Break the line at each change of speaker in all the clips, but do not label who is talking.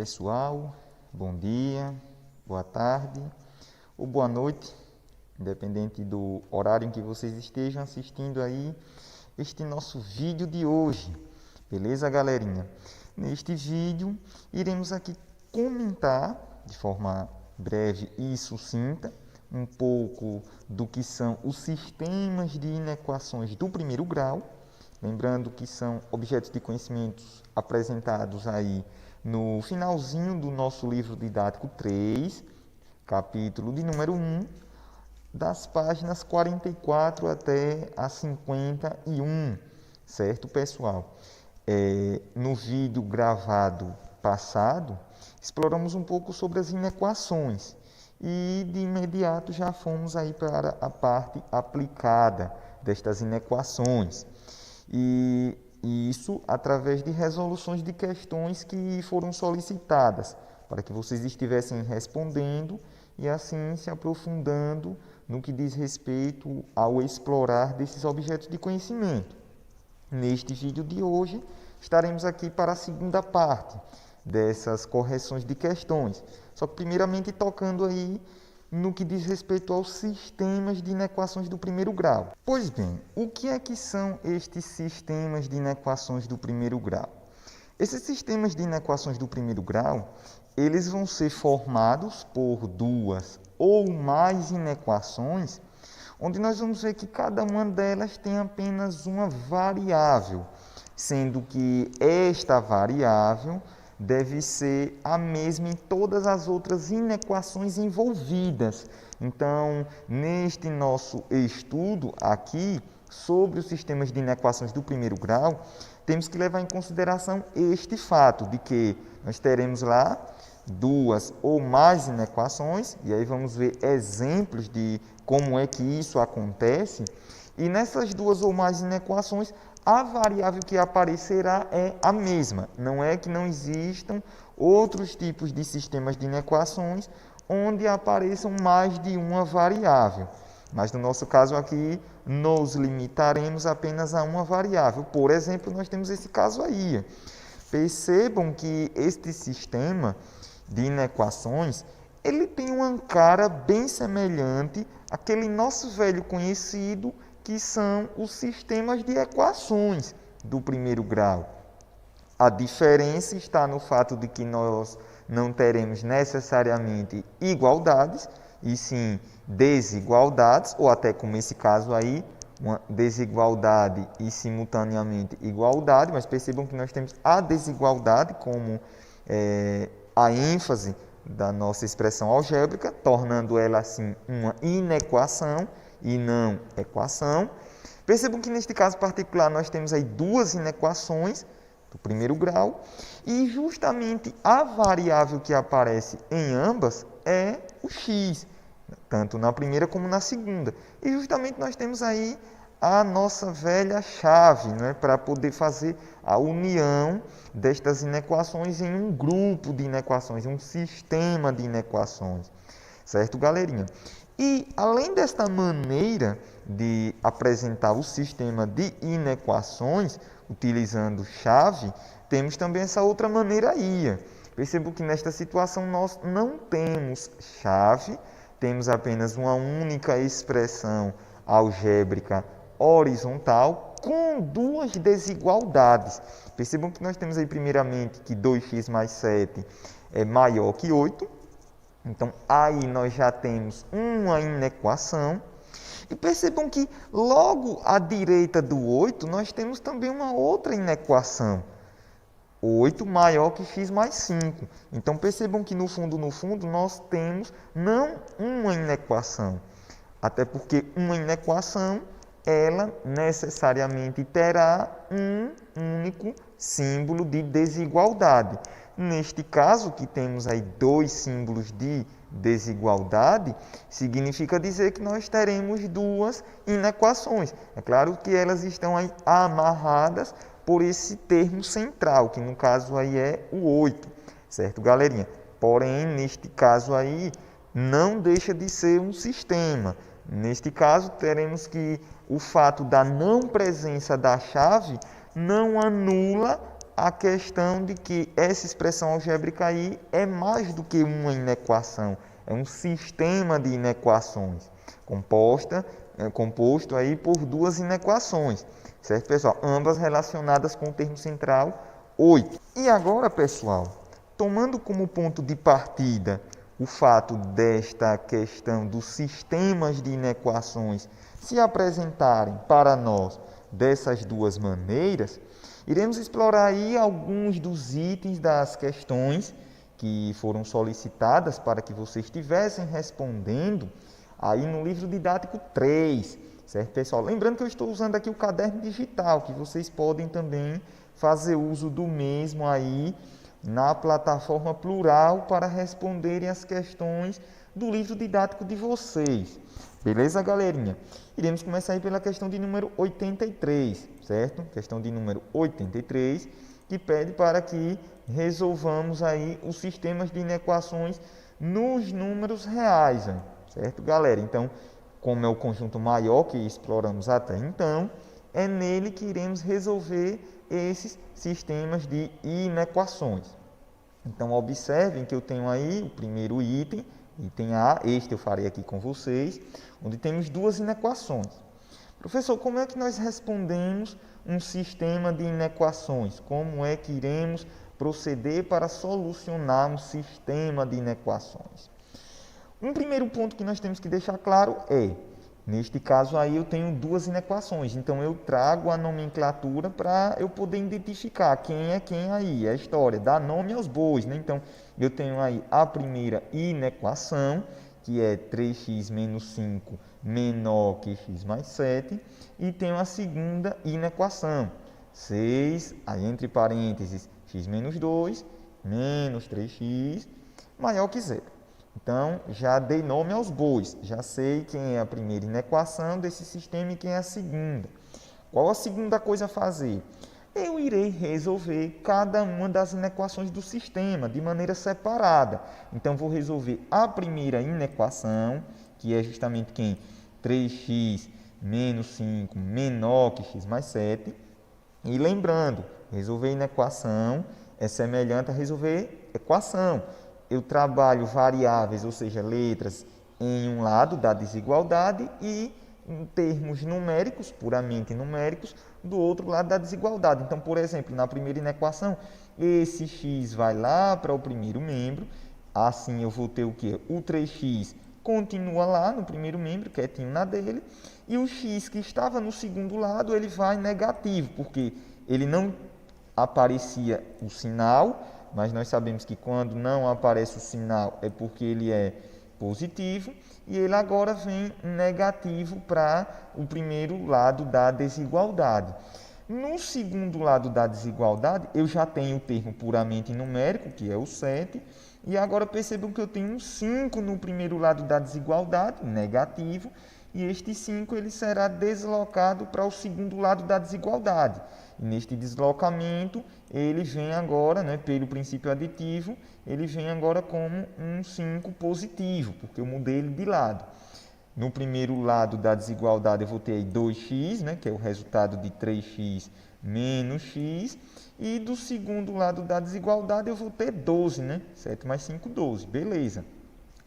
pessoal, bom dia, boa tarde ou boa noite, independente do horário em que vocês estejam assistindo aí este nosso vídeo de hoje. Beleza, galerinha? Neste vídeo, iremos aqui comentar de forma breve e sucinta um pouco do que são os sistemas de inequações do primeiro grau. Lembrando que são objetos de conhecimentos apresentados aí no finalzinho do nosso livro didático 3, capítulo de número 1, das páginas 44 até a 51, certo, pessoal? No vídeo gravado passado, exploramos um pouco sobre as inequações e de imediato já fomos aí para a parte aplicada destas inequações. E isso através de resoluções de questões que foram solicitadas, para que vocês estivessem respondendo e assim se aprofundando no que diz respeito ao explorar desses objetos de conhecimento. Neste vídeo de hoje, estaremos aqui para a segunda parte dessas correções de questões, só que primeiramente tocando aí no que diz respeito aos sistemas de inequações do primeiro grau. Pois bem, o que é que são estes sistemas de inequações do primeiro grau? Esses sistemas de inequações do primeiro grau, eles vão ser formados por duas ou mais inequações, onde nós vamos ver que cada uma delas tem apenas uma variável, sendo que esta variável deve ser a mesma em todas as outras inequações envolvidas. Então, neste nosso estudo aqui sobre os sistemas de inequações do primeiro grau, temos que levar em consideração este fato de que nós teremos lá duas ou mais inequações, e aí vamos ver exemplos de como é que isso acontece, e nessas duas ou mais inequações, a variável que aparecerá é a mesma. Não é que não existam outros tipos de sistemas de inequações onde apareçam mais de uma variável. Mas no nosso caso aqui, nos limitaremos apenas a uma variável. Por exemplo, nós temos esse caso aí. Percebam que este sistema de inequações, ele tem uma cara bem semelhante àquele nosso velho conhecido que são os sistemas de equações do primeiro grau. A diferença está no fato de que nós não teremos necessariamente igualdades, e sim desigualdades, ou até como esse caso aí, uma desigualdade e simultaneamente igualdade, mas percebam que nós temos a desigualdade como a ênfase da nossa expressão algébrica, tornando ela assim uma inequação e não equação. Percebam que neste caso particular nós temos aí duas inequações do primeiro grau e justamente a variável que aparece em ambas é o x, tanto na primeira como na segunda. E justamente nós temos aí a nossa velha chave, né, para poder fazer a união destas inequações em um grupo de inequações, um sistema de inequações. Certo, galerinha? E, além desta maneira de apresentar o sistema de inequações, utilizando chave, temos também essa outra maneira aí. Percebo que nesta situação nós não temos chave, temos apenas uma única expressão algébrica horizontal com duas desigualdades. Percebam que nós temos aí primeiramente que 2x mais 7 é maior que 8. Então, aí nós já temos uma inequação. E percebam que logo à direita do 8, nós temos também uma outra inequação. 8 maior que x mais 5. Então, percebam que no fundo, nós temos não uma inequação. Até porque uma inequação, ela necessariamente terá um único símbolo de desigualdade. Neste caso, que temos aí dois símbolos de desigualdade, significa dizer que nós teremos duas inequações. É claro que elas estão aí amarradas por esse termo central, que no caso aí é o 8, certo, galerinha? Porém, neste caso aí, não deixa de ser um sistema. Neste caso, teremos que o fato da não presença da chave não anula a questão de que essa expressão algébrica aí é mais do que uma inequação, é um sistema de inequações composto aí por duas inequações, certo, pessoal? Ambas relacionadas com o termo central 8. E agora, pessoal, tomando como ponto de partida o fato desta questão dos sistemas de inequações se apresentarem para nós dessas duas maneiras, iremos explorar aí alguns dos itens das questões que foram solicitadas para que vocês estivessem respondendo aí no livro didático 3, certo, pessoal? Lembrando que eu estou usando aqui o caderno digital, que vocês podem também fazer uso do mesmo aí na plataforma Plural para responderem as questões do livro didático de vocês. Beleza, galerinha? Iremos começar aí pela questão de número 83, certo? Questão de número 83, que pede para que resolvamos aí os sistemas de inequações nos números reais, certo, galera? Então, como é o conjunto maior que exploramos até então, é nele que iremos resolver esses sistemas de inequações. Então, observem que eu tenho aí o primeiro item, item A, este eu farei aqui com vocês, onde temos duas inequações. Professor, como é que nós respondemos um sistema de inequações? Como é que iremos proceder para solucionar um sistema de inequações? Um primeiro ponto que nós temos que deixar claro é, neste caso aí eu tenho duas inequações, então eu trago a nomenclatura para eu poder identificar quem é quem aí, é a história, dá nome aos bois, né? Então eu tenho aí a primeira inequação, que é 3x menos 5 menor que x mais 7, e tenho a segunda inequação, 6, aí entre parênteses, x menos 2, menos 3x, maior que 0. Então, já dei nome aos bois, já sei quem é a primeira inequação desse sistema e quem é a segunda. Qual a segunda coisa a fazer? Eu irei resolver cada uma das inequações do sistema de maneira separada. Então, vou resolver a primeira inequação, que é justamente quem? 3x menos 5 menor que x mais 7. E lembrando, resolver inequação é semelhante a resolver equação. Eu trabalho variáveis, ou seja, letras, em um lado da desigualdade e em termos numéricos, puramente numéricos, do outro lado da desigualdade. Então, por exemplo, na primeira inequação, esse x vai lá para o primeiro membro, assim eu vou ter o quê? O 3x continua lá no primeiro membro, quietinho na dele, e o x que estava no segundo lado, ele vai negativo, porque ele não aparecia o sinal, mas nós sabemos que quando não aparece o sinal é porque ele é positivo, e ele agora vem negativo para o primeiro lado da desigualdade. No segundo lado da desigualdade, eu já tenho o termo puramente numérico, que é o 7, e agora percebam que eu tenho um 5 no primeiro lado da desigualdade, negativo, e este 5 ele será deslocado para o segundo lado da desigualdade. E neste deslocamento, ele vem agora, pelo princípio aditivo, ele vem agora como um 5 positivo, porque eu mudei ele de lado. No primeiro lado da desigualdade, eu vou ter aí 2x, que é o resultado de 3x menos x. E do segundo lado da desigualdade, eu vou ter 12, 7 mais 5, 12. Beleza.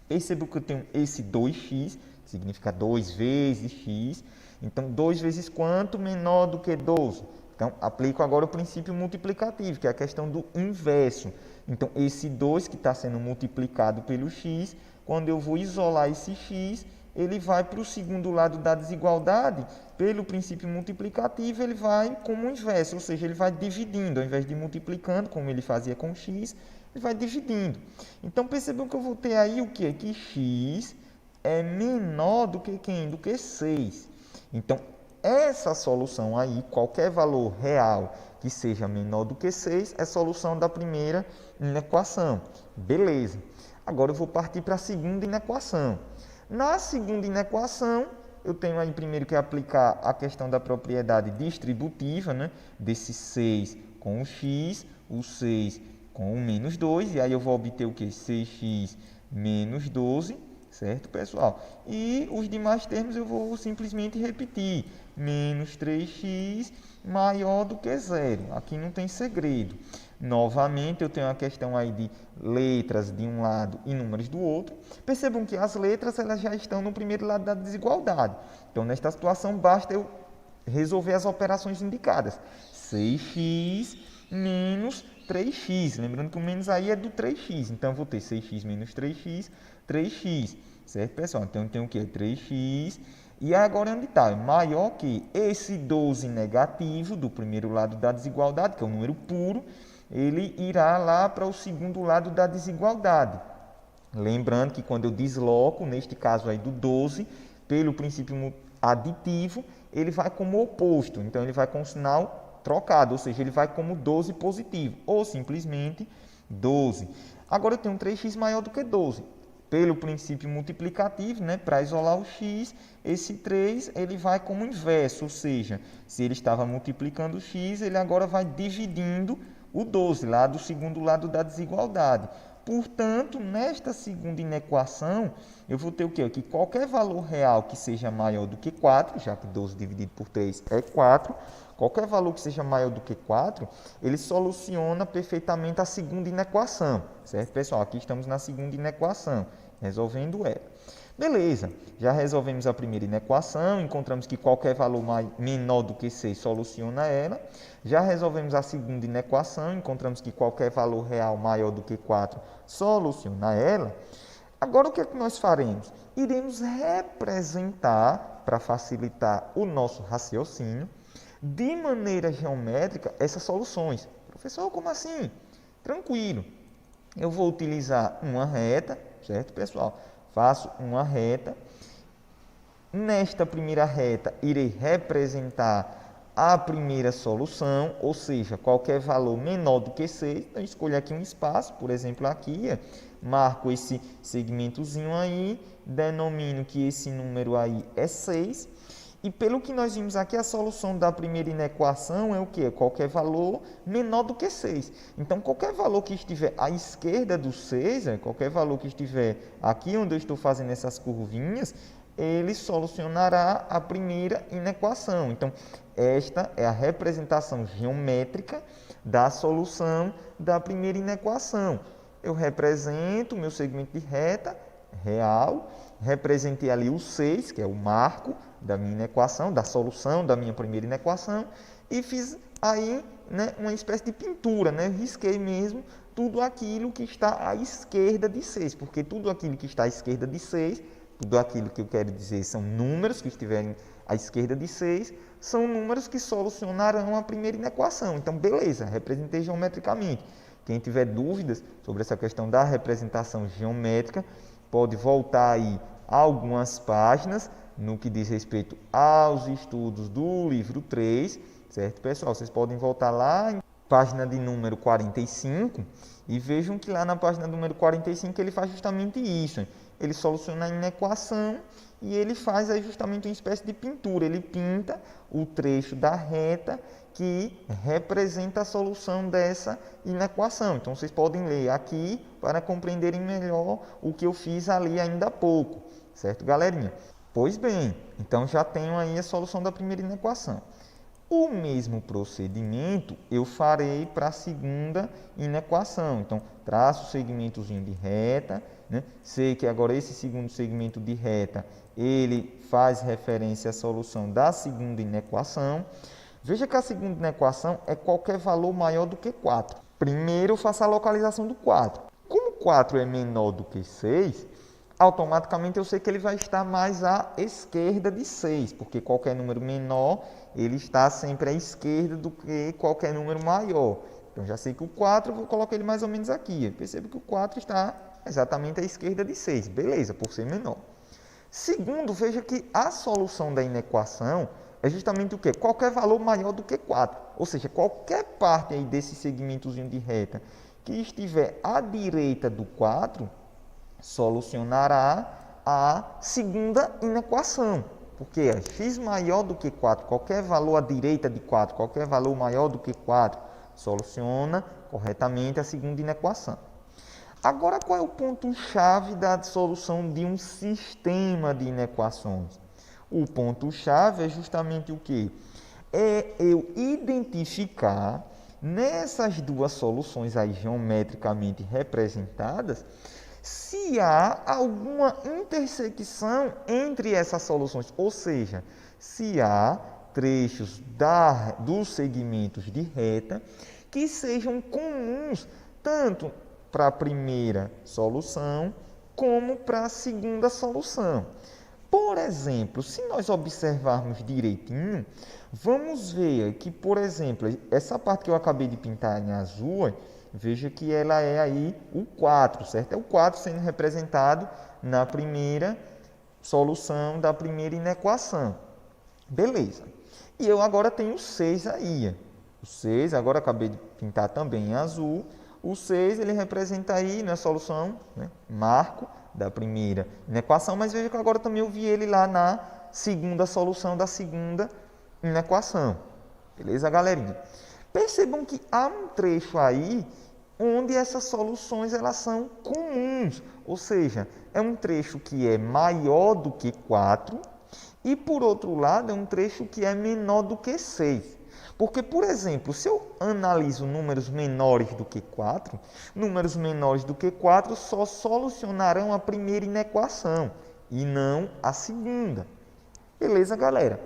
Percebo que eu tenho esse 2x, significa 2 vezes x. Então, 2 vezes quanto? Menor do que 12. Então, aplico agora o princípio multiplicativo, que é a questão do inverso. Então, esse 2 que está sendo multiplicado pelo x, quando eu vou isolar esse x, ele vai para o segundo lado da desigualdade, pelo princípio multiplicativo, ele vai como inverso, ou seja, ele vai dividindo, ao invés de multiplicando, como ele fazia com x, ele vai dividindo. Então, percebam que eu vou ter aí o quê? Que x é menor do que quem? Do que 6. Então, essa solução aí, qualquer valor real que seja menor do que 6, é solução da primeira inequação. Beleza. Agora eu vou partir para a segunda inequação. Na segunda inequação, eu tenho aí primeiro que aplicar a questão da propriedade distributiva, desse 6 com o x, o 6 com o menos 2, e aí eu vou obter o quê? 6x menos 12, certo, pessoal? E os demais termos eu vou simplesmente repetir. Menos 3x maior do que zero. Aqui não tem segredo. Novamente, eu tenho a questão aí de letras de um lado e números do outro. Percebam que as letras elas já estão no primeiro lado da desigualdade. Então, nesta situação, basta eu resolver as operações indicadas. 6x menos 3x. Lembrando que o menos aí é do 3x. Então, eu vou ter 6x menos 3x, 3x. Certo, pessoal? Então, eu tenho o quê? 3x. E agora onde está? Maior que esse 12 negativo do primeiro lado da desigualdade, que é um número puro, ele irá lá para o segundo lado da desigualdade. Lembrando que quando eu desloco, neste caso aí do 12, pelo princípio aditivo, ele vai como oposto. Então, ele vai com o sinal trocado, ou seja, ele vai como 12 positivo, ou simplesmente 12. Agora, eu tenho um 3x maior do que 12. Pelo princípio multiplicativo, né, para isolar o x, esse 3 ele vai como inverso, ou seja, se ele estava multiplicando o x, ele agora vai dividindo o 12, lá do segundo lado da desigualdade. Portanto, nesta segunda inequação, eu vou ter o quê? Que qualquer valor real que seja maior do que 4, já que 12 dividido por 3 é 4, qualquer valor que seja maior do que 4, ele soluciona perfeitamente a segunda inequação. Certo, pessoal? Aqui estamos na segunda inequação, resolvendo ela. Beleza, já resolvemos a primeira inequação, encontramos que qualquer valor menor do que 6 soluciona ela. Já resolvemos a segunda inequação, encontramos que qualquer valor real maior do que 4 soluciona ela. Agora, o que é que nós faremos? Iremos representar, para facilitar o nosso raciocínio, de maneira geométrica, essas soluções. Professor, como assim? Tranquilo. Eu vou utilizar uma reta, certo, pessoal? Faço uma reta. Nesta primeira reta, irei representar a primeira solução, ou seja, qualquer valor menor do que 6. Então, escolho aqui um espaço, por exemplo, aqui, marco esse segmentozinho aí, denomino que esse número aí é 6. E pelo que nós vimos aqui, a solução da primeira inequação é o quê? Qualquer valor menor do que 6. Então, qualquer valor que estiver à esquerda do 6, qualquer valor que estiver aqui onde eu estou fazendo essas curvinhas, ele solucionará a primeira inequação. Então, esta é a representação geométrica da solução da primeira inequação. Eu represento o meu segmento de reta real, representei ali o 6, que é o marco da minha inequação, da solução da minha primeira inequação, e fiz aí, né, uma espécie de pintura, né? Risquei mesmo tudo aquilo que está à esquerda de 6, porque tudo aquilo que está à esquerda de 6, tudo aquilo que eu quero dizer são números que estiverem à esquerda de 6, são números que solucionarão a primeira inequação. Então, beleza, representei geometricamente. Quem tiver dúvidas sobre essa questão da representação geométrica, pode voltar aí a algumas páginas no que diz respeito aos estudos do livro 3, certo, pessoal? Vocês podem voltar lá em página de número 45 e vejam que lá na página número 45 ele faz justamente isso. Ele soluciona a inequação e ele faz aí justamente uma espécie de pintura. Ele pinta o trecho da reta que representa a solução dessa inequação. Então, vocês podem ler aqui para compreenderem melhor o que eu fiz ali ainda há pouco. Certo, galerinha? Pois bem, então já tenho aí a solução da primeira inequação. O mesmo procedimento eu farei para a segunda inequação. Então, traço o segmentozinho de reta, né? Sei que agora esse segundo segmento de reta, ele faz referência à solução da segunda inequação. Veja que a segunda inequação é qualquer valor maior do que 4. Primeiro eu faço a localização do 4. Como 4 é menor do que 6, automaticamente eu sei que ele vai estar mais à esquerda de 6, porque qualquer número menor, ele está sempre à esquerda do que qualquer número maior. Então, já sei que o 4, eu vou colocar ele mais ou menos aqui. Eu percebo que o 4 está exatamente à esquerda de 6. Beleza, por ser menor. Segundo, veja que a solução da inequação é justamente o quê? Qualquer valor maior do que 4. Ou seja, qualquer parte aí desse segmentozinho de reta que estiver à direita do 4, solucionará a segunda inequação. Porque é x maior do que 4, qualquer valor à direita de 4, qualquer valor maior do que 4, soluciona corretamente a segunda inequação. Agora, qual é o ponto-chave da solução de um sistema de inequações? O ponto-chave é justamente o quê? É eu identificar nessas duas soluções aí geometricamente representadas se há alguma intersecção entre essas soluções, ou seja, se há trechos dos segmentos de reta que sejam comuns tanto para a primeira solução como para a segunda solução. Por exemplo, se nós observarmos direitinho, vamos ver que, por exemplo, essa parte que eu acabei de pintar em azul, veja que ela é aí o 4, certo? É o 4 sendo representado na primeira solução da primeira inequação. Beleza. E eu agora tenho o 6 aí. O 6, agora acabei de pintar também em azul. O 6, ele representa aí na solução, né, marco da primeira inequação, mas veja que agora também eu vi ele lá na segunda solução da segunda inequação. Beleza, galerinha? Percebam que há um trecho aí onde essas soluções elas são comuns, ou seja, é um trecho que é maior do que 4 e, por outro lado, é um trecho que é menor do que 6. Porque, por exemplo, se eu analiso números menores do que 4, números menores do que 4 só solucionarão a primeira inequação e não a segunda. Beleza, galera?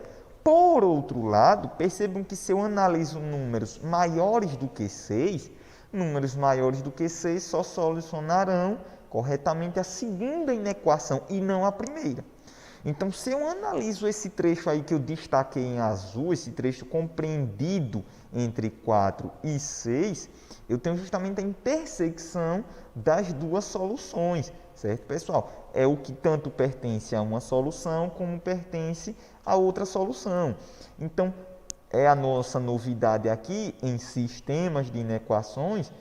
Por outro lado, percebam que se eu analiso números maiores do que 6, números maiores do que 6 só solucionarão corretamente a segunda inequação e não a primeira. Então, se eu analiso esse trecho aí que eu destaquei em azul, esse trecho compreendido entre 4 e 6, eu tenho justamente a intersecção das duas soluções, certo, pessoal? É o que tanto pertence a uma solução como pertence a outra solução. Então, é a nossa novidade aqui em sistemas de inequações,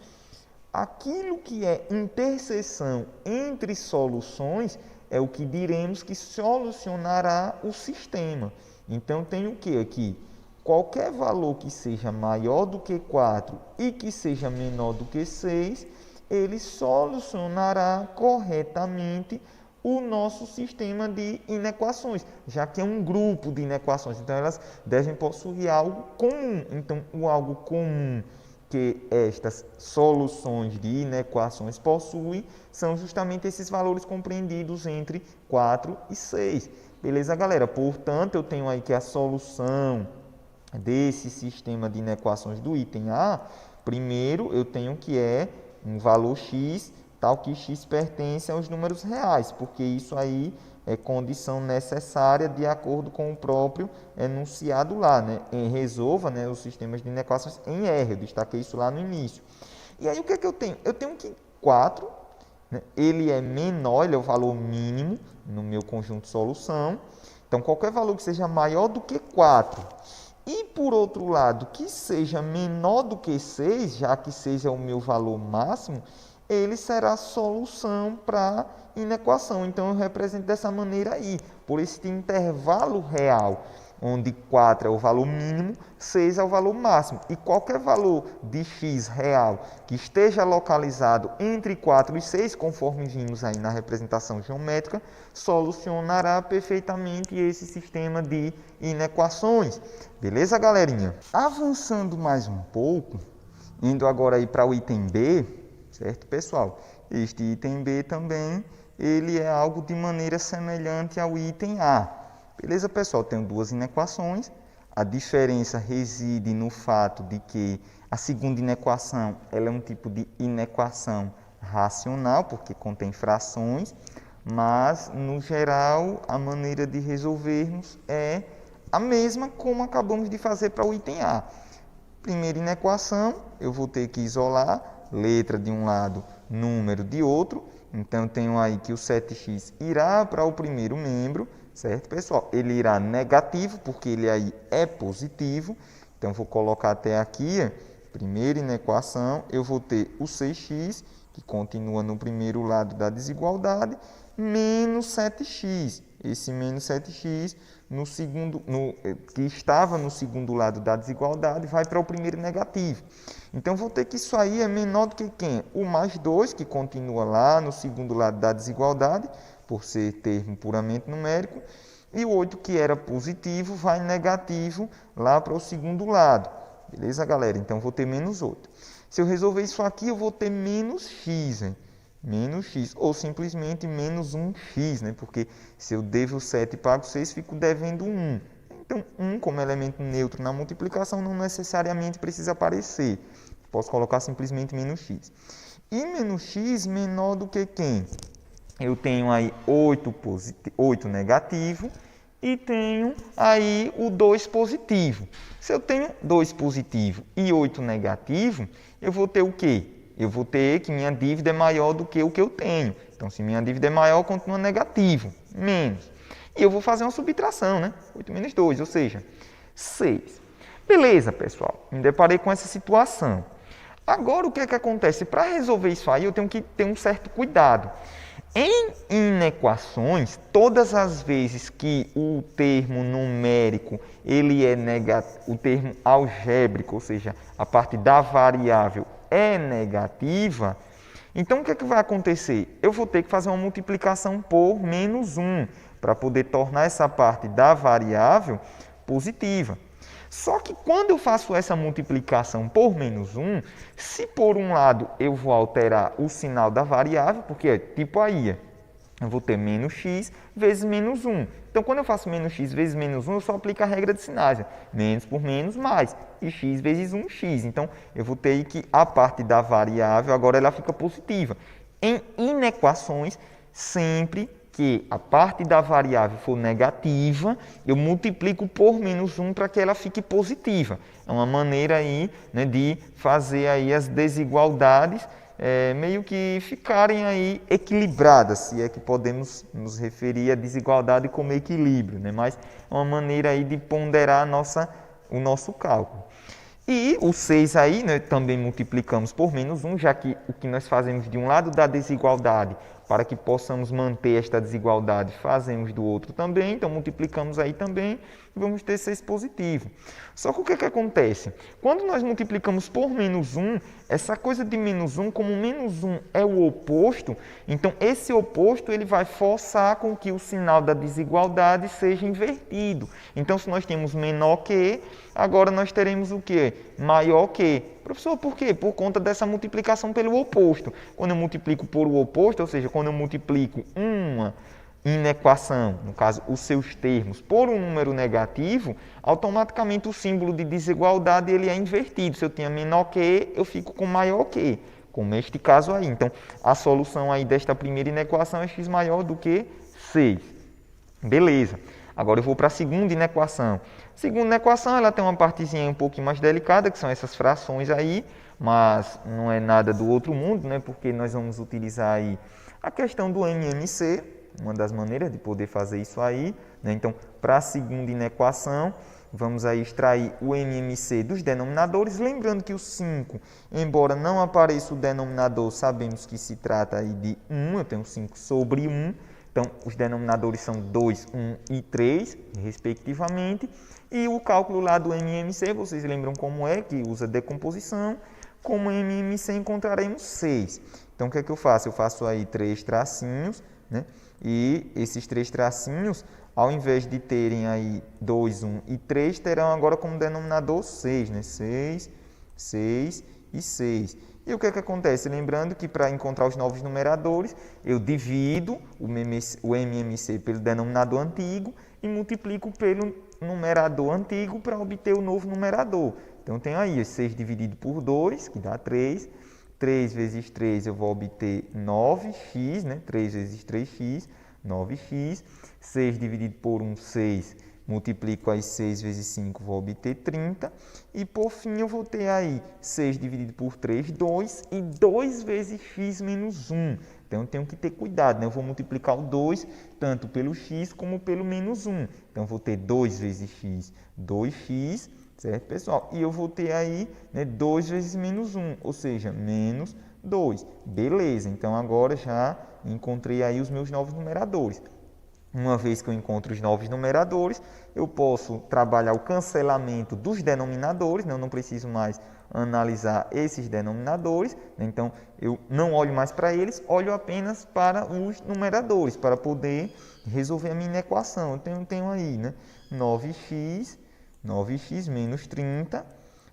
aquilo que é interseção entre soluções é o que diremos que solucionará o sistema. Então, tem o que aqui? Qualquer valor que seja maior do que 4 e que seja menor do que 6, ele solucionará corretamente o nosso sistema de inequações, já que é um grupo de inequações. Então, elas devem possuir algo comum. Então, o algo comum que estas soluções de inequações possuem são justamente esses valores compreendidos entre 4 e 6. Beleza, galera? Portanto, eu tenho aí que a solução desse sistema de inequações do item A, primeiro eu tenho que é um valor x, tal que x pertence aos números reais, porque isso aí é condição necessária de acordo com o próprio enunciado lá, né? Resolva, né, os sistemas de inequações em R, eu destaquei isso lá no início. E aí o que é que eu tenho? Eu tenho que 4, né, ele é menor, ele é o valor mínimo no meu conjunto de solução. Então, qualquer valor que seja maior do que 4 e, por outro lado, que seja menor do que 6, já que seja o meu valor máximo, ele será solução para inequação. Então, eu represento dessa maneira aí, por este intervalo real, onde 4 é o valor mínimo, 6 é o valor máximo. E qualquer valor de x real que esteja localizado entre 4 e 6, conforme vimos aí na representação geométrica, solucionará perfeitamente esse sistema de inequações. Beleza, galerinha? Avançando mais um pouco, indo agora aí para o item B, certo, pessoal? Este item B também, ele é algo de maneira semelhante ao item A. Beleza, pessoal? Tenho duas inequações. A diferença reside no fato de que a segunda inequação ela é um tipo de inequação racional, porque contém frações, mas, no geral, a maneira de resolvermos é a mesma como acabamos de fazer para o item A. Primeira inequação, eu vou ter que isolar letra de um lado, número de outro. Então, tenho aí que o 7x irá para o primeiro membro, certo, pessoal? Ele irá negativo, porque ele aí é positivo. Então, vou colocar até aqui, primeira inequação, eu vou ter o 6x, que continua no primeiro lado da desigualdade, menos 7x. Esse menos 7x que estava no segundo lado da desigualdade vai para o primeiro negativo. Então, vou ter que isso aí é menor do que quem? O mais 2, que continua lá no segundo lado da desigualdade, por ser termo puramente numérico, e o 8, que era positivo, vai negativo lá para o segundo lado. Beleza, galera? Então, vou ter menos 8. Se eu resolver isso aqui, eu vou ter menos x, hein? Menos x, ou simplesmente menos 1x, né? Porque se eu devo 7 e pago 6, fico devendo 1. Então, 1 como elemento neutro na multiplicação não necessariamente precisa aparecer. Posso colocar simplesmente menos x. E menos x menor do que quem? Eu tenho aí 8 negativo e tenho aí o 2 positivo. Se eu tenho 2 positivo e 8 negativo, eu vou ter o quê? Eu vou ter que minha dívida é maior do que o que eu tenho. Então, se minha dívida é maior, continua negativo, menos. E eu vou fazer uma subtração, né? 8 menos 2, ou seja, 6. Beleza, pessoal. Me deparei com essa situação. Agora, o que é que acontece? Para resolver isso aí, eu tenho que ter um certo cuidado. Em inequações, todas as vezes que o termo numérico ele é o termo algébrico, ou seja, a parte da variável é negativa, então o que é que vai acontecer? Eu vou ter que fazer uma multiplicação por menos 1 para poder tornar essa parte da variável positiva. Só que quando eu faço essa multiplicação por menos 1, se por um lado eu vou alterar o sinal da variável, porque é tipo aí, eu vou ter menos x vezes menos 1. Então, quando eu faço menos x vezes menos 1, eu só aplico a regra de sinais. Menos por menos, mais. E x vezes 1x. Então, eu vou ter que a parte da variável, agora ela fica positiva. Em inequações, sempre que a parte da variável for negativa, eu multiplico por menos 1 para que ela fique positiva. É uma maneira aí, né, de fazer aí as desigualdades meio que ficarem aí equilibradas, se é que podemos nos referir à desigualdade como equilíbrio, né? Mas é uma maneira aí de ponderar o nosso cálculo. E o 6 aí, né, também multiplicamos por menos 1, já que o que nós fazemos de um lado da desigualdade, para que possamos manter esta desigualdade, fazemos do outro também, então multiplicamos aí também e vamos ter 6 positivo. Só que o que é que acontece? Quando nós multiplicamos por menos 1, essa coisa de menos 1, como menos 1 é o oposto, então esse oposto ele vai forçar com que o sinal da desigualdade seja invertido. Então, se nós temos menor que, agora nós teremos o quê? Maior que. Professor, por quê? Por conta dessa multiplicação pelo oposto. Quando eu multiplico por o oposto, ou seja, quando eu multiplico uma inequação, no caso, os seus termos, por um número negativo, automaticamente o símbolo de desigualdade ele é invertido. Se eu tinha menor que, eu fico com maior que, como este caso aí. Então, a solução aí desta primeira inequação é x maior do que 6. Beleza. Agora eu vou para a segunda inequação. A segunda inequação ela tem uma partezinha um pouquinho mais delicada, que são essas frações aí, mas não é nada do outro mundo, né? Porque nós vamos utilizar aí a questão do MMC, uma das maneiras de poder fazer isso aí, né? Então, para a segunda inequação, vamos aí extrair o MMC dos denominadores, lembrando que o 5, embora não apareça o denominador, sabemos que se trata aí de 1, eu tenho 5 sobre 1, então os denominadores são 2, 1 e 3, respectivamente, e o cálculo lá do MMC, vocês lembram como é, que usa decomposição, como MMC encontraremos 6. Então, o que é que eu faço? Eu faço aí 3 tracinhos, né? E esses 3 tracinhos, ao invés de terem aí 2, 1 e 3, terão agora como denominador 6, né? 6, 6 e 6. E o que é que acontece? Lembrando que para encontrar os novos numeradores, eu divido o MMC pelo denominador antigo e multiplico pelo numerador antigo para obter o novo numerador. Então, eu tenho aí 6 dividido por 2, que dá 3. 3 vezes 3 eu vou obter 9x, né? 3 vezes 3x, 9x. 6 dividido por 1, 6. Multiplico aí 6 vezes 5, vou obter 30. E por fim eu vou ter aí 6 dividido por 3, 2. E 2 vezes x menos 1. Então eu tenho que ter cuidado, né? Eu vou multiplicar o 2 tanto pelo x como pelo menos 1. Então eu vou ter 2 vezes x, 2x. Certo, pessoal? E eu vou ter aí, né, 2 vezes menos 1, ou seja, menos 2. Beleza, então agora já encontrei aí os meus novos numeradores. Uma vez que eu encontro os novos numeradores, eu posso trabalhar o cancelamento dos denominadores, né? Eu não preciso mais analisar esses denominadores, né? Então eu não olho mais para eles, olho apenas para os numeradores, para poder resolver a minha equação. Eu tenho aí, né? 9x menos 30,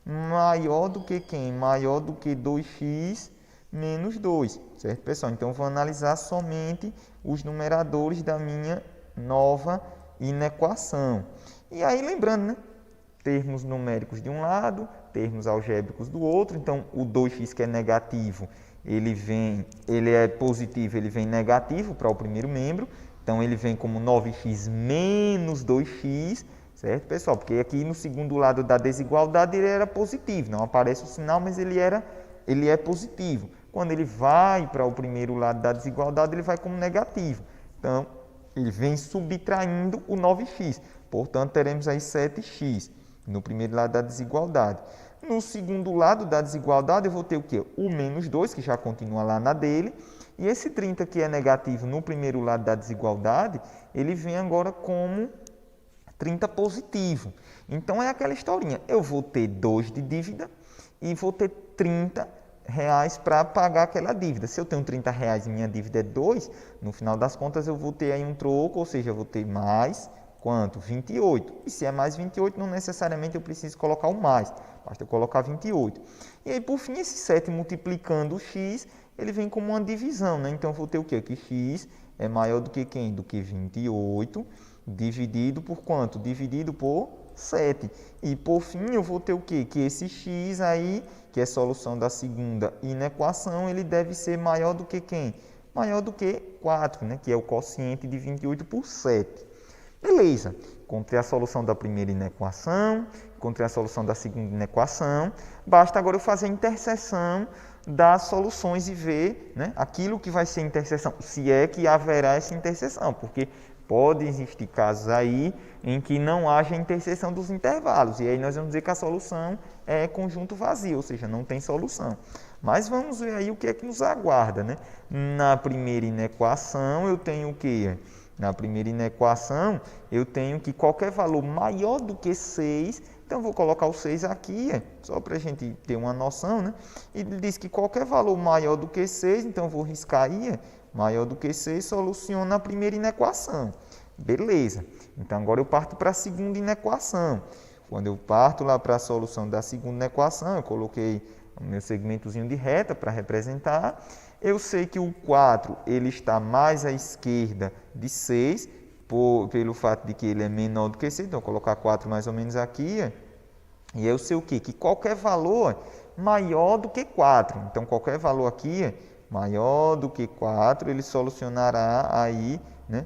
maior do que quem? Maior do que 2x menos 2, certo, pessoal? Então, eu vou analisar somente os numeradores da minha nova inequação. E aí, lembrando, né? Termos numéricos de um lado, termos algébricos do outro. Então, o 2x que é negativo, ele é positivo, ele vem negativo para o primeiro membro. Então, ele vem como 9x menos 2x, certo, pessoal? Porque aqui no segundo lado da desigualdade ele era positivo, não aparece o sinal, mas ele é positivo. Quando ele vai para o primeiro lado da desigualdade, ele vai como negativo. Então, ele vem subtraindo o 9x. Portanto, teremos aí 7x no primeiro lado da desigualdade. No segundo lado da desigualdade, eu vou ter o quê? O menos 2, que já continua lá na dele. E esse 30 que é negativo no primeiro lado da desigualdade, ele vem agora como 30 positivo. Então, é aquela historinha. Eu vou ter 2 de dívida e vou ter 30 reais para pagar aquela dívida. Se eu tenho 30 reais e minha dívida é 2, no final das contas eu vou ter aí um troco, ou seja, eu vou ter mais, quanto? 28. E se é mais 28, não necessariamente eu preciso colocar o mais, basta eu colocar 28. E aí, por fim, esse 7 multiplicando o x, ele vem como uma divisão, né? Então, eu vou ter o quê? Que x é maior do que quem? Do que 28, dividido por quanto? Dividido por 7. E, por fim, eu vou ter o quê? Que esse x aí, que é a solução da segunda inequação, ele deve ser maior do que quem? Maior do que 4, né? Que é o quociente de 28 por 7. Beleza, encontrei a solução da primeira inequação, encontrei a solução da segunda inequação. Basta agora eu fazer a interseção das soluções e ver, né, aquilo que vai ser interseção, se é que haverá essa interseção, porque pode existir casos aí em que não haja interseção dos intervalos, e aí nós vamos dizer que a solução é conjunto vazio, ou seja, não tem solução. Mas vamos ver aí o que é que nos aguarda, né? Na primeira inequação eu tenho o quê? Na primeira inequação eu tenho que qualquer valor maior do que 6, então eu vou colocar o 6 aqui, só para a gente ter uma noção, né? E ele diz que qualquer valor maior do que 6, então eu vou riscar aí, maior do que 6, soluciona a primeira inequação. Beleza. Então, agora eu parto para a segunda inequação. Quando eu parto lá para a solução da segunda equação, eu coloquei o meu segmentozinho de reta para representar. Eu sei que o 4 ele está mais à esquerda de 6, pelo fato de que ele é menor do que 6. Então, eu vou colocar 4 mais ou menos aqui. E eu sei o quê? Que qualquer valor maior do que 4. Então, qualquer valor aqui maior do que 4, ele solucionará aí, né,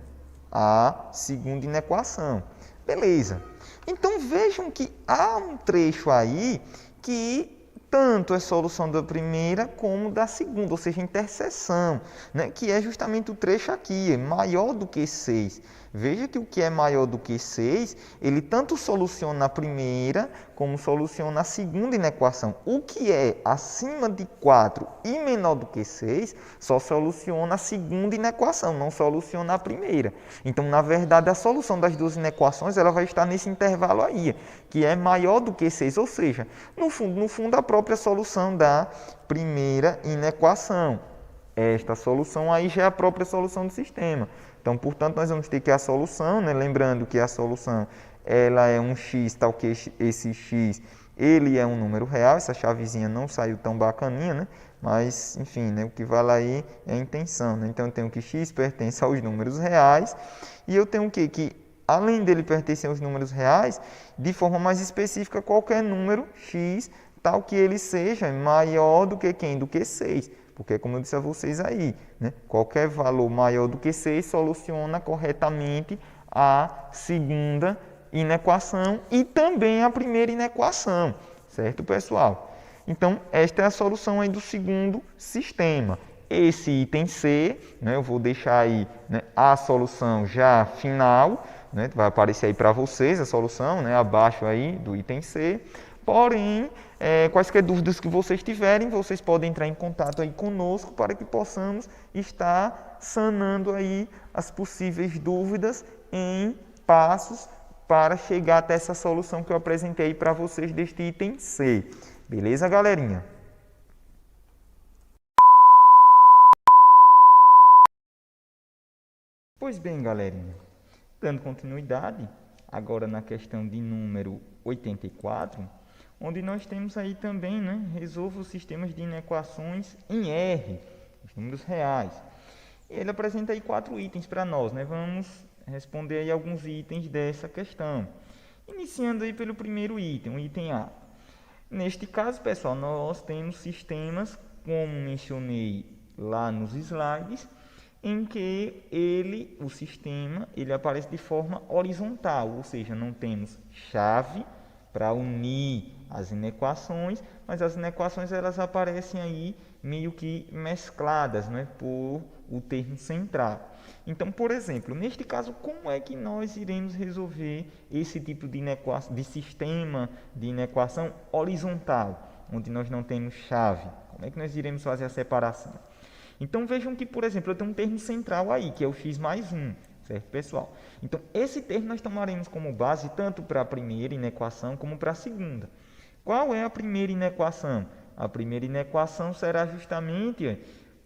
a segunda inequação. Beleza. Então, vejam que há um trecho aí que tanto é solução da primeira como da segunda, ou seja, interseção, né? Que é justamente o trecho aqui, é maior do que 6. Veja que o que é maior do que 6, ele tanto soluciona a primeira como soluciona a segunda inequação. O que é acima de 4 e menor do que 6, só soluciona a segunda inequação, não soluciona a primeira. Então, na verdade, a solução das duas inequações ela vai estar nesse intervalo aí, que é maior do que 6, ou seja, no fundo a própria solução da primeira inequação. Esta solução aí já é a própria solução do sistema. Então, portanto, nós vamos ter que a solução, né? Lembrando que a solução ela é um x, tal que esse x ele é um número real. Essa chavezinha não saiu tão bacaninha, né? Mas, enfim, né? O que vale aí é a intenção, né? Então, eu tenho que x pertence aos números reais e eu tenho o quê? Que além dele pertencer aos números reais, de forma mais específica, qualquer número x, tal que ele seja maior do que quem? Do que 6. Porque, como eu disse a vocês aí, né, qualquer valor maior do que 6 soluciona corretamente a segunda inequação e também a primeira inequação. Certo, pessoal? Então, esta é a solução aí do segundo sistema. Esse item C, né, eu vou deixar aí, né, a solução já final, né, vai aparecer aí para vocês a solução, né, abaixo aí do item C. Porém, quaisquer dúvidas que vocês tiverem, vocês podem entrar em contato aí conosco para que possamos estar sanando aí as possíveis dúvidas em passos para chegar até essa solução que eu apresentei para vocês deste item C. Beleza, galerinha? Pois bem, galerinha, dando continuidade, agora na questão de número 84, onde nós temos aí também, resolva os sistemas de inequações em R, os números reais. E ele apresenta aí 4 itens para nós, Vamos responder aí alguns itens dessa questão. Iniciando aí pelo primeiro item, o item A. Neste caso, pessoal, nós temos sistemas, como mencionei lá nos slides, em que o sistema aparece de forma horizontal, ou seja, não temos chave para unir as inequações, mas as inequações elas aparecem aí meio que mescladas, por o termo central. Então, por exemplo, neste caso, como é que nós iremos resolver esse tipo de sistema de inequação horizontal, onde nós não temos chave? Como é que nós iremos fazer a separação? Então, vejam que, por exemplo, eu tenho um termo central aí, que é o x mais 1, certo, pessoal? Então, esse termo nós tomaremos como base tanto para a primeira inequação como para a segunda. Qual é a primeira inequação? A primeira inequação será justamente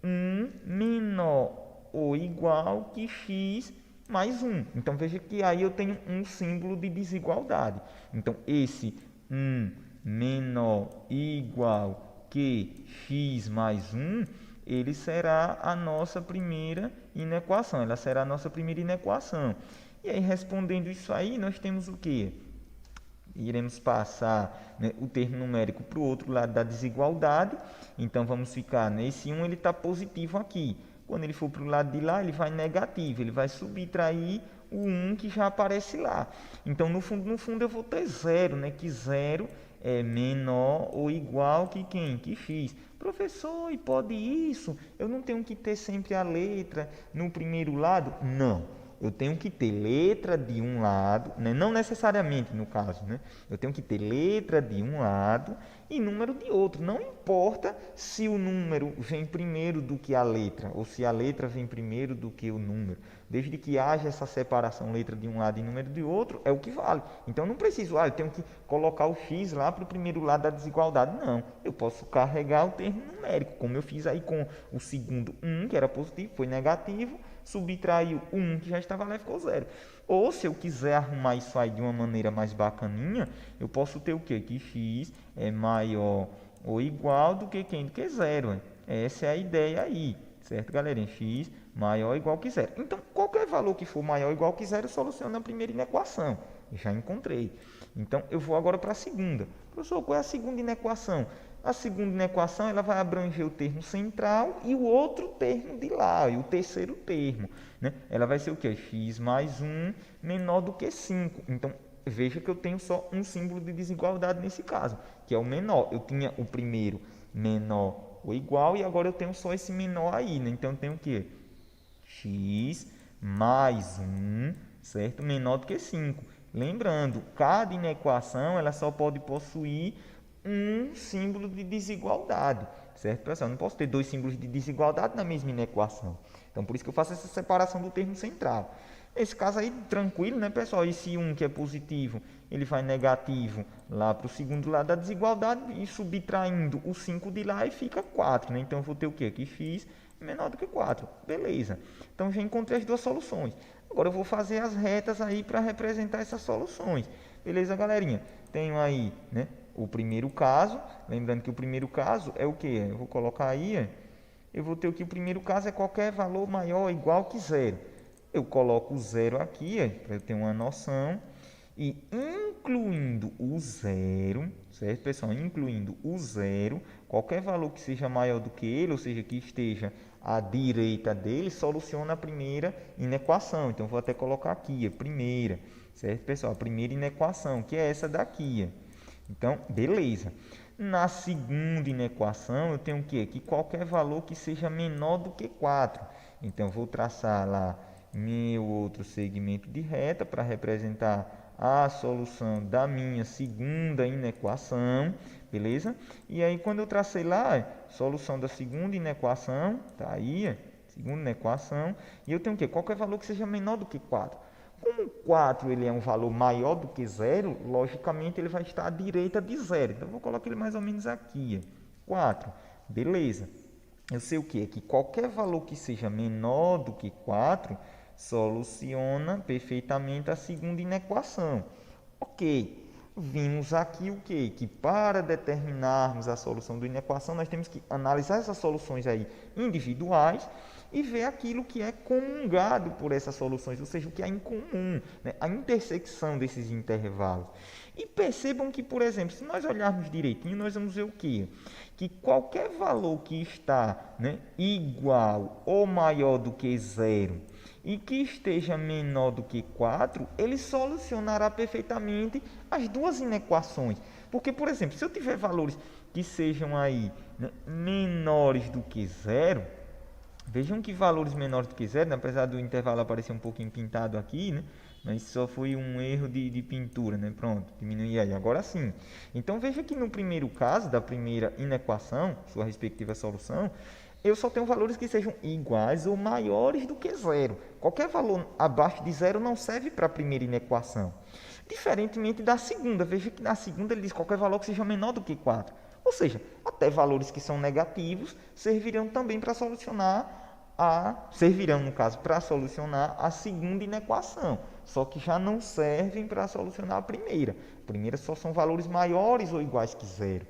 1 menor ou igual que x mais 1. Então, veja que aí eu tenho um símbolo de desigualdade. Então, esse 1 menor igual que x mais 1, ele será a nossa primeira inequação. Ela será a nossa primeira inequação. E aí, respondendo isso aí, nós temos o quê? Iremos passar o termo numérico para o outro lado da desigualdade. Então, vamos ficar nesse 1, ele está positivo aqui. Quando ele for para o lado de lá, ele vai negativo. Ele vai subtrair o 1 que já aparece lá. Então, no fundo eu vou ter 0, que 0 é menor ou igual que quem? Que x. Professor, e pode isso? Eu não tenho que ter sempre a letra no primeiro lado? Não. Eu tenho que ter letra de um lado, não necessariamente no caso, eu tenho que ter letra de um lado e número de outro. Não importa se o número vem primeiro do que a letra, ou se a letra vem primeiro do que o número. Desde que haja essa separação, letra de um lado e número de outro, é o que vale. Então, não preciso, eu tenho que colocar o x lá para o primeiro lado da desigualdade. Não, eu posso carregar o termo numérico, como eu fiz aí com o segundo 1, que era positivo, foi negativo, subtraiu o 1 que já estava lá e ficou 0. Ou se eu quiser arrumar isso aí de uma maneira mais bacaninha, eu posso ter o quê? Que x é maior ou igual do que quem? Do que 0. Essa é a ideia aí, certo, galerinha? X maior ou igual que 0. Então, qualquer valor que for maior ou igual que 0, eu soluciono a primeira inequação. Já encontrei. Então, eu vou agora para a segunda. Professor, qual é a segunda inequação? A segunda inequação ela vai abranger o termo central e o outro termo de lá, e o terceiro termo. Ela vai ser o quê? X mais 1 menor do que 5. Então, veja que eu tenho só um símbolo de desigualdade nesse caso, que é o menor. Eu tinha o primeiro menor ou igual e agora eu tenho só esse menor aí. Então, eu tenho o quê? X mais 1, certo? Menor do que 5. Lembrando, cada inequação ela só pode possuir um símbolo de desigualdade, certo, pessoal? Eu não posso ter dois símbolos de desigualdade na mesma inequação. Então, por isso que eu faço essa separação do termo central. Nesse caso aí, tranquilo, pessoal? Esse 1 que é positivo, ele vai negativo lá para o segundo lado da desigualdade e subtraindo o 5 de lá e fica 4, Então, eu vou ter o quê? Que x menor do que 4. Beleza. Então, já encontrei as duas soluções. Agora, eu vou fazer as retas aí para representar essas soluções. Beleza, galerinha? Tenho aí, o primeiro caso. Lembrando que o primeiro caso é o quê? Eu vou colocar aí, eu vou ter o que o primeiro caso é qualquer valor maior ou igual que 0. Eu coloco o 0 aqui, para eu ter uma noção. E incluindo o 0, certo, pessoal? Incluindo o 0, qualquer valor que seja maior do que ele, ou seja, que esteja à direita dele, soluciona a primeira inequação. Então, vou até colocar aqui, a primeira, certo, pessoal? A primeira inequação, que é essa daqui. Então, beleza. Na segunda inequação, eu tenho o quê? Que qualquer valor que seja menor do que 4. Então, vou traçar lá meu outro segmento de reta para representar a solução da minha segunda inequação, beleza? E aí, quando eu tracei lá, solução da segunda inequação, tá aí, Segunda equação. E eu tenho o quê? Qualquer valor que seja menor do que 4. Como 4 ele é um valor maior do que 0, logicamente ele vai estar à direita de 0. Então, eu vou colocar ele mais ou menos aqui. 4. Beleza. Eu sei o quê? Que qualquer valor que seja menor do que 4 soluciona perfeitamente a segunda inequação. Ok. Vimos aqui o quê? Que para determinarmos a solução da inequação, nós temos que analisar essas soluções aí individuais e ver aquilo que é comungado por essas soluções, ou seja, o que é em comum, né? A intersecção desses intervalos. E percebam que, por exemplo, se nós olharmos direitinho, nós vamos ver o quê? Que qualquer valor que está, né, igual ou maior do que 0 e que esteja menor do que 4, ele solucionará perfeitamente as duas inequações. Porque, por exemplo, se eu tiver valores que sejam aí, né, menores do que 0, vejam que valores menores do que 0, né, apesar do intervalo aparecer um pouquinho pintado aqui, né, mas só foi um erro de pintura, né? Pronto, diminui aí. Agora sim. Então, veja que no primeiro caso, da primeira inequação, sua respectiva solução, eu só tenho valores que sejam iguais ou maiores do que 0. Qualquer valor abaixo de 0 não serve para a primeira inequação. Diferentemente da segunda. Veja que na segunda ele diz qualquer valor que seja menor do que 4. Ou seja, até valores que são negativos servirão também para solucionar servirão, no caso, para solucionar a segunda inequação. Só que já não servem para solucionar a primeira. A primeira só são valores maiores ou iguais que 0.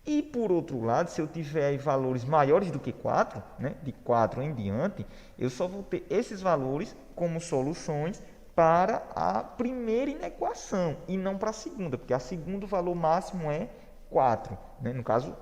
E, por outro lado, se eu tiver aí valores maiores do que 4, né, de 4 em diante, eu só vou ter esses valores como soluções para a primeira inequação e não para a segunda, porque a segunda o valor máximo é 4, né? No caso,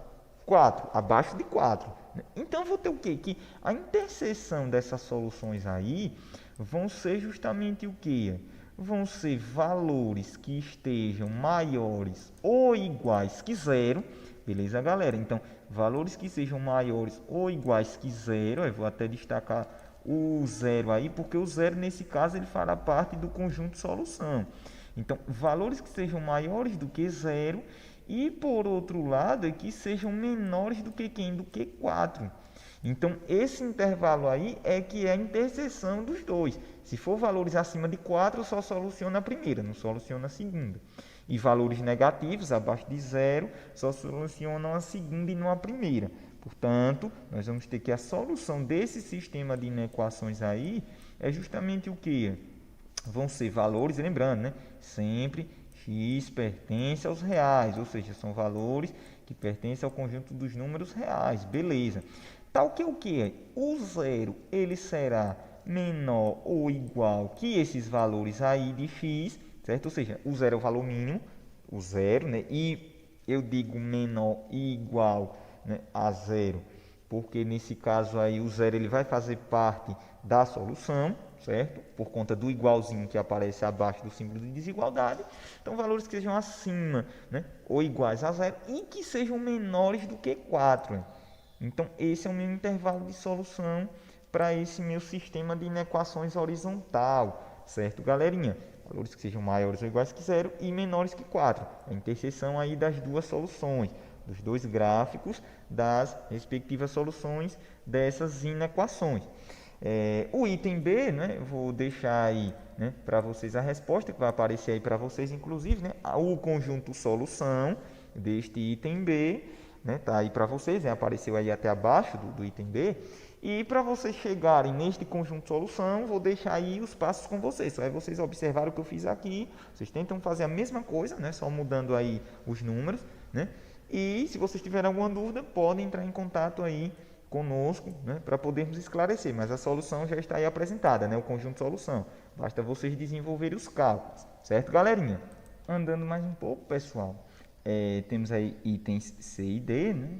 4, abaixo de 4. Então, eu vou ter o quê? Que a interseção dessas soluções aí vão ser justamente o quê? Vão ser valores que estejam maiores ou iguais que 0. Beleza, galera? Então, valores que sejam maiores ou iguais que 0, eu vou até destacar o 0 aí, porque o 0, nesse caso, ele fará parte do conjunto solução. Então, valores que sejam maiores do que 0 e, por outro lado, que sejam menores do que quem? Do que 4. Então, esse intervalo aí é que é a interseção dos dois. Se for valores acima de 4, só soluciona a primeira, não soluciona a segunda. E valores negativos, abaixo de 0, só solucionam a segunda e não a primeira. Portanto, nós vamos ter que a solução desse sistema de inequações aí é justamente o que? Vão ser valores, lembrando, né? Sempre x pertence aos reais, ou seja, são valores que pertencem ao conjunto dos números reais. Beleza. Tal que o que? O 0 ele será menor ou igual que esses valores aí de x, certo? Ou seja, o 0 é o valor mínimo, o 0, né? E eu digo menor e igual, né, a 0, porque nesse caso aí o 0 ele vai fazer parte da solução, certo? Por conta do igualzinho que aparece abaixo do símbolo de desigualdade. Então, valores que sejam acima, né, ou iguais a 0 e que sejam menores do que 4. Né? Então, esse é o meu intervalo de solução para esse meu sistema de inequações horizontal, certo, galerinha? Valores que sejam maiores ou iguais que 0 e menores que 4. A interseção aí das duas soluções, dos dois gráficos das respectivas soluções dessas inequações. O item B, né, vou deixar aí, né, para vocês a resposta, que vai aparecer aí para vocês, inclusive, né, o conjunto solução deste item B, né, tá aí para vocês, né, apareceu aí até abaixo do item B. E para vocês chegarem neste conjunto de solução, vou deixar aí os passos com vocês. Só aí vocês observaram o que eu fiz aqui. Vocês tentam fazer a mesma coisa, né? Só mudando aí os números, né? E se vocês tiverem alguma dúvida, podem entrar em contato aí conosco, né? Para podermos esclarecer. Mas a solução já está aí apresentada, né? O conjunto de solução. Basta vocês desenvolverem os cálculos. Certo, galerinha? Andando mais um pouco, pessoal. Temos aí itens C e D, né?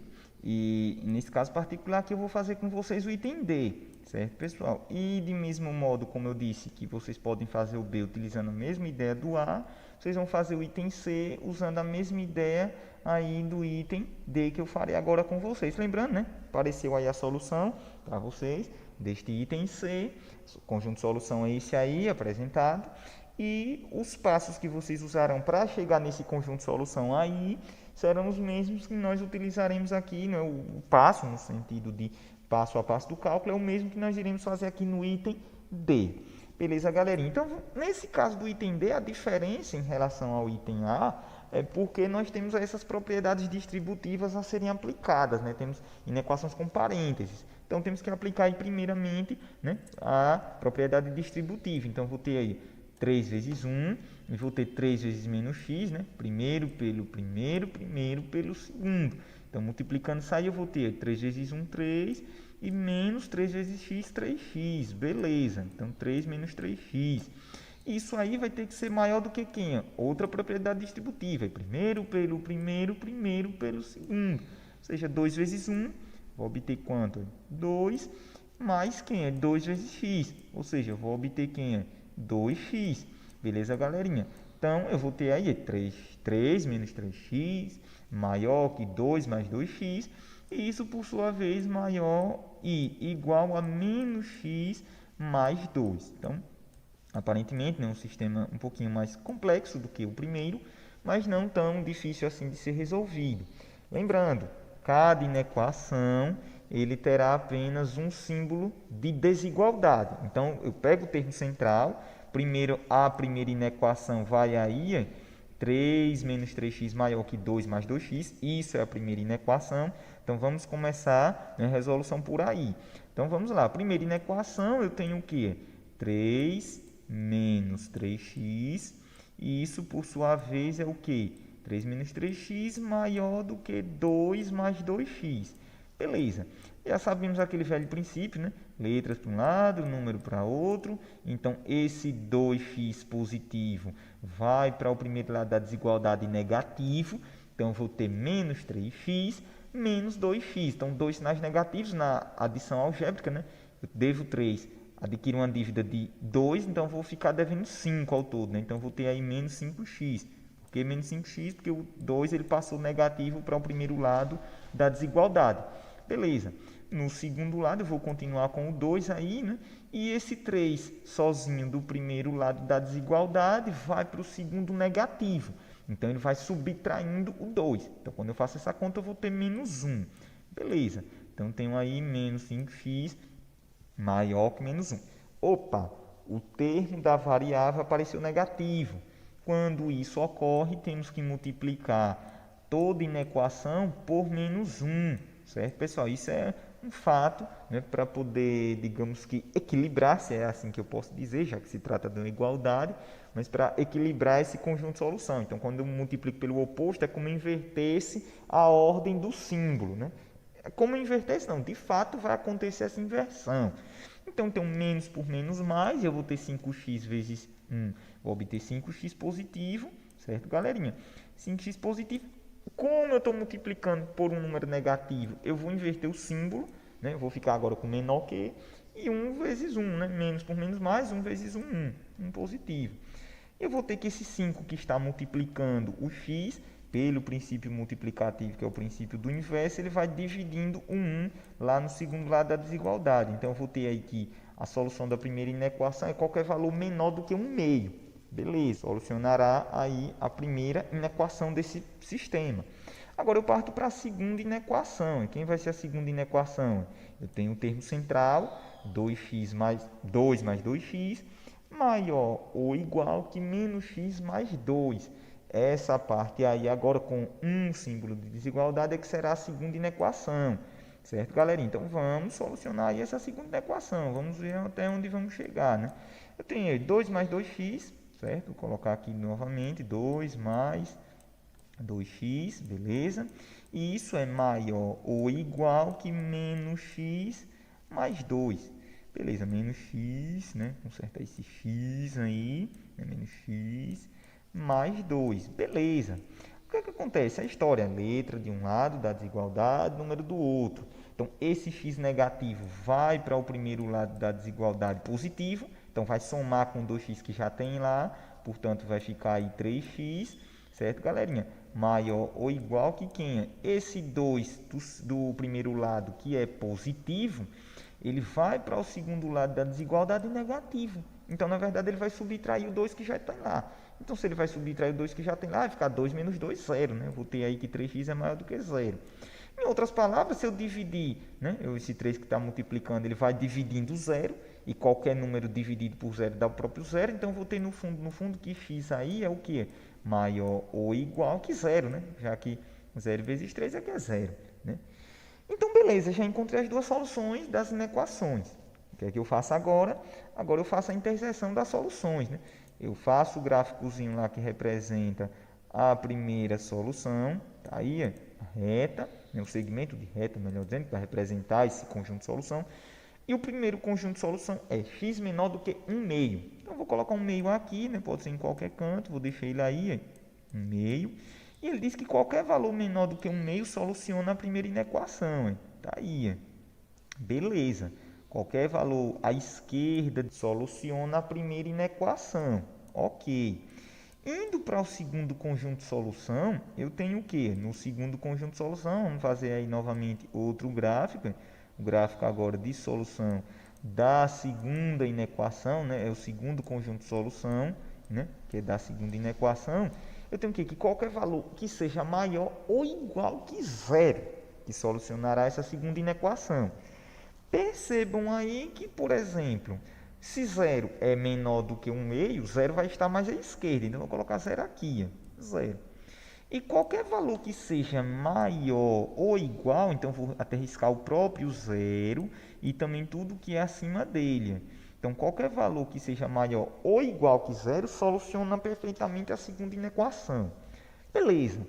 E nesse caso particular aqui eu vou fazer com vocês o item D, certo, pessoal? E de mesmo modo, como eu disse, que vocês podem fazer o B utilizando a mesma ideia do A, vocês vão fazer o item C usando a mesma ideia aí do item D que eu farei agora com vocês. Lembrando, né? Apareceu aí a solução para vocês deste item C, o conjunto de solução é esse aí apresentado. E os passos que vocês usarão para chegar nesse conjunto de solução aí serão os mesmos que nós utilizaremos aqui, né? O passo no sentido de passo a passo do cálculo é o mesmo que nós iremos fazer aqui no item D. Beleza, galerinha? Então, nesse caso do item D, a diferença em relação ao item A é porque nós temos essas propriedades distributivas a serem aplicadas, né? Temos inequações com parênteses. Então, temos que aplicar aí, primeiramente, né, a propriedade distributiva. Então, vou ter aí 3 vezes 1, e vou ter 3 vezes menos x, né? Primeiro pelo segundo. Então, multiplicando isso aí, eu vou ter 3 vezes 1, 3, e menos 3 vezes x, 3x. Beleza. Então, 3 menos 3x. Isso aí vai ter que ser maior do que quem? Outra propriedade distributiva. Primeiro pelo segundo. Ou seja, 2 vezes 1, vou obter quanto? 2, mais quem? 2 vezes x. Ou seja, eu vou obter quem? 2x. Beleza, galerinha? Então, eu vou ter aí 3 menos 3x, maior que 2 mais 2x. E isso, por sua vez, maior e igual a menos x mais 2. Então, aparentemente, é um sistema um pouquinho mais complexo do que o primeiro, mas não tão difícil assim de ser resolvido. Lembrando, cada inequação ele terá apenas um símbolo de desigualdade. Então, eu pego o termo central, a primeira inequação vai aí, 3 menos 3x maior que 2 mais 2x, isso é a primeira inequação. Então, vamos começar a resolução por aí. Então, vamos lá. A primeira inequação, eu tenho o quê? 3 menos 3x, e isso, por sua vez, é o quê? 3 menos 3x maior do que 2 mais 2x. Beleza. Já sabemos aquele velho princípio, né? Letras para um lado, número para outro. Então, esse 2x positivo vai para o primeiro lado da desigualdade negativo. Então, eu vou ter menos 3x menos 2x. Então, dois sinais negativos na adição algébrica, né? Eu devo 3, adquiro uma dívida de 2, então vou ficar devendo 5 ao todo, né? Então, vou ter aí menos 5x. Por que menos 5x? Porque o 2 ele passou negativo para o primeiro lado da desigualdade. Beleza. No segundo lado, eu vou continuar com o 2 aí, né? E esse 3 sozinho do primeiro lado da desigualdade vai para o segundo negativo. Então, ele vai subtraindo o 2. Então, quando eu faço essa conta, eu vou ter menos 1. Beleza. Então, tenho aí menos 5x maior que menos 1. Opa, o termo da variável apareceu negativo. Quando isso ocorre, temos que multiplicar toda inequação por menos 1. Certo, pessoal? Isso é um fato, né, para poder, digamos que, equilibrar, se é assim que eu posso dizer, já que se trata de uma igualdade, mas para equilibrar esse conjunto de solução. Então, quando eu multiplico pelo oposto, é como invertesse a ordem do símbolo, né? É como invertesse, não, de fato vai acontecer essa inversão. Então, tem um menos por menos mais, eu vou ter 5x vezes 1, vou obter 5x positivo, certo, galerinha? 5x positivo. Como eu estou multiplicando por um número negativo, eu vou inverter o símbolo, né? Eu vou ficar agora com menor que, e 1 vezes 1, né? Menos por menos mais, 1 vezes 1, 1 positivo. Eu vou ter que esse 5 que está multiplicando o x, pelo princípio multiplicativo, que é o princípio do inverso, ele vai dividindo o 1 lá no segundo lado da desigualdade. Então, eu vou ter aí que a solução da primeira inequação é qualquer valor menor do que 1 meio. Beleza, solucionará aí a primeira inequação desse sistema. Agora eu parto para a segunda inequação. E quem vai ser a segunda inequação? Eu tenho o termo central, 2x mais 2 mais 2x, maior ou igual que menos x mais 2. Essa parte aí, agora com um símbolo de desigualdade, é que será a segunda inequação. Certo, galerinha? Então, vamos solucionar aí essa segunda equação. Vamos ver até onde vamos chegar, né? Eu tenho aí 2 mais 2x, certo? Vou colocar aqui novamente, 2 mais 2x, beleza? E isso é maior ou igual que menos x mais 2. Beleza, menos x, né? Conserta esse x aí, né? Menos x mais 2. Beleza. O que é que acontece? A história, letra de um lado da desigualdade, número do outro. Então, esse x negativo vai para o primeiro lado da desigualdade positivo. Então, vai somar com 2x que já tem lá. Portanto, vai ficar aí 3x. Certo, galerinha? Maior ou igual que quem? Esse 2 do primeiro lado, que é positivo, ele vai para o segundo lado da desigualdade negativo. Então, na verdade, ele vai subtrair o 2 que já está lá. Então, se ele vai subtrair o 2 que já tem lá, vai ficar 2 menos 2, 0. Né? Eu vou ter aí que 3x é maior do que 0. Em outras palavras, se eu dividir, né, esse 3 que está multiplicando, ele vai dividindo zero, e qualquer número dividido por zero dá o próprio zero, então eu vou ter no fundo que x aí é o quê? Maior ou igual que zero, né? Já que 0 vezes 3 aqui é zero, né? Então, beleza, já encontrei as duas soluções das inequações. O que é que eu faço agora? Agora eu faço a interseção das soluções, né? Eu faço o gráficozinho lá que representa a primeira solução, tá aí, a reta, né? O segmento de reta, melhor dizendo, para representar esse conjunto de solução. E o primeiro conjunto de solução é x menor do que 1 meio. Então, eu vou colocar 1 meio aqui, né? Pode ser em qualquer canto, vou deixar ele aí, 1 meio. E ele diz que qualquer valor menor do que 1 meio soluciona a primeira inequação. Hein? Tá aí. Beleza. Qualquer valor à esquerda soluciona a primeira inequação. Ok. Indo para o segundo conjunto de solução, eu tenho o quê? No segundo conjunto de solução, vamos fazer aí novamente outro gráfico. O gráfico agora de solução da segunda inequação, né? É o segundo conjunto de solução, né? Que é da segunda inequação. Eu tenho que qualquer valor que seja maior ou igual que zero, que solucionará essa segunda inequação. Percebam aí que, por exemplo, se zero é menor do que 1 meio, zero vai estar mais à esquerda. Então, eu vou colocar zero aqui, zero. E qualquer valor que seja maior ou igual, então vou até riscar o próprio zero e também tudo que é acima dele. Então, qualquer valor que seja maior ou igual que zero soluciona perfeitamente a segunda inequação. Beleza.